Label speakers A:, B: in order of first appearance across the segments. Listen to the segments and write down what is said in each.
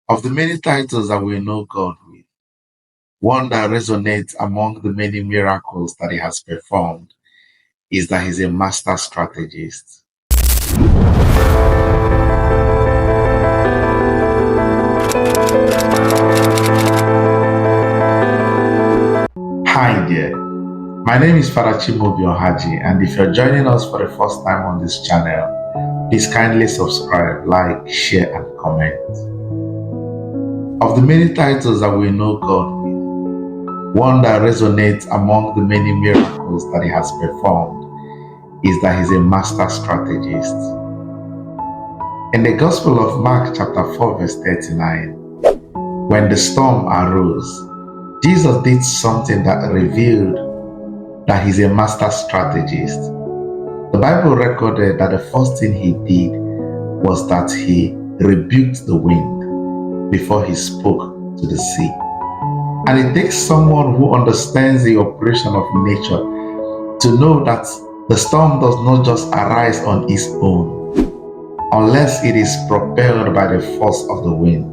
A: Of the many titles that we know God with, one that resonates among the many miracles that he has performed is that he's a master strategist. Hi there, my name is Father Chimobi Ohaji, and if you're joining us for the first time on this channel, please kindly subscribe, like, share, and comment. Of the many titles that we know God with, one that resonates among the many miracles that he has performed is that he's a master strategist. In the Gospel of Mark chapter 4 verse 39, when the storm arose, Jesus did something that revealed that he's a master strategist. The Bible recorded that the first thing he did was that he rebuked the wind before he spoke to the sea. And it takes someone who understands the operation of nature to know that the storm does not just arise on its own, unless it is propelled by the force of the wind.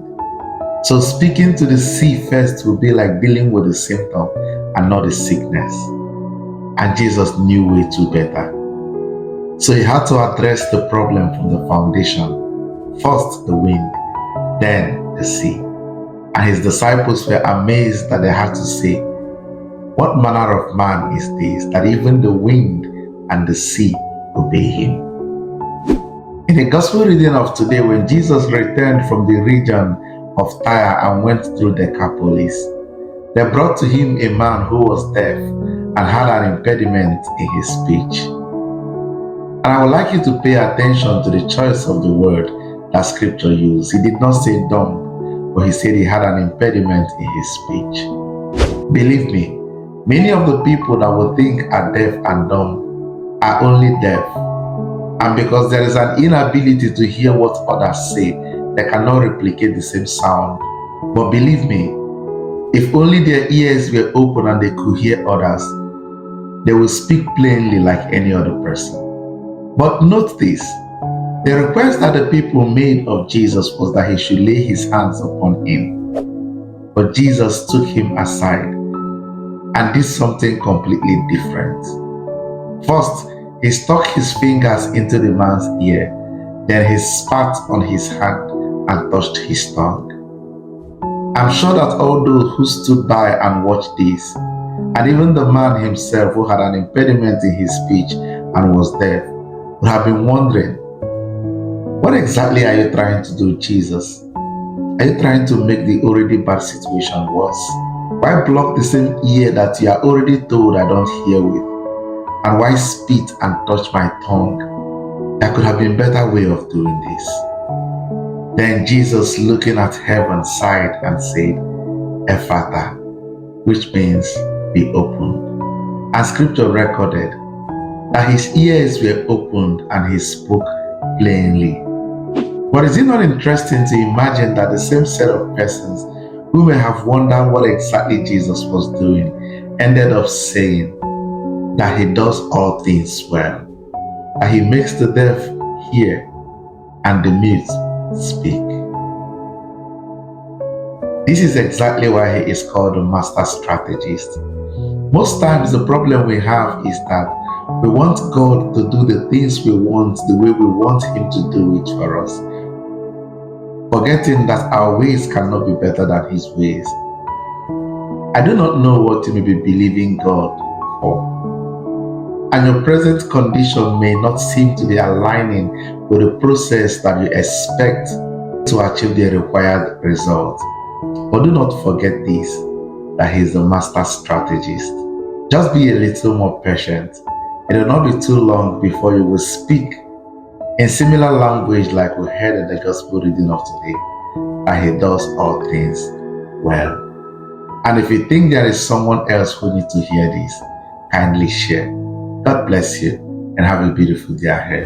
A: So speaking to the sea first will be like dealing with the symptom and not the sickness. And Jesus knew way too better. So he had to address the problem from the foundation. First the wind, then the sea. And his disciples were amazed that they had to say, "What manner of man is this, that even the wind and the sea obey him?" In the gospel reading of today, when Jesus returned from the region of Tyre and went through Decapolis, they brought to him a man who was deaf and had an impediment in his speech. And I would like you to pay attention to the choice of the word that scripture used. He did not say dumb, but he said he had an impediment in his speech. Believe me, many of the people that we think are deaf and dumb are only deaf. And because there is an inability to hear what others say, they cannot replicate the same sound. But believe me, if only their ears were open and they could hear others, they will speak plainly like any other person. But note this, the request that the people made of Jesus was that he should lay his hands upon him. But Jesus took him aside and did something completely different. First, he stuck his fingers into the man's ear, then he spat on his hand and touched his tongue. I'm sure that all those who stood by and watched this, and even the man himself who had an impediment in his speech and was deaf, would have been wondering, what exactly are you trying to do, Jesus? Are you trying to make the already bad situation worse? Why block the same ear that you are already told I don't hear with? And why spit and touch my tongue? There could have been a better way of doing this. Then Jesus, looking at heaven, sighed and said, "Ephata," which means be opened. And scripture recorded that his ears were opened and he spoke plainly. But is it not interesting to imagine that the same set of persons who may have wondered what exactly Jesus was doing ended up saying that he does all things well, that he makes the deaf hear and the mute speak. This is exactly why he is called a master strategist. Most times the problem we have is that we want God to do the things we want the way we want him to do it for us, forgetting that our ways cannot be better than his ways. I do not know what you may be believing God for, and your present condition may not seem to be aligning with the process that you expect to achieve the required result. But do not forget this, that he is the master strategist. Just be a little more patient. It will not be too long before you will speak in similar language like we heard in the gospel reading of today, that he does all things well. And if you think there is someone else who needs to hear this, kindly share. God bless you and have a beautiful day ahead.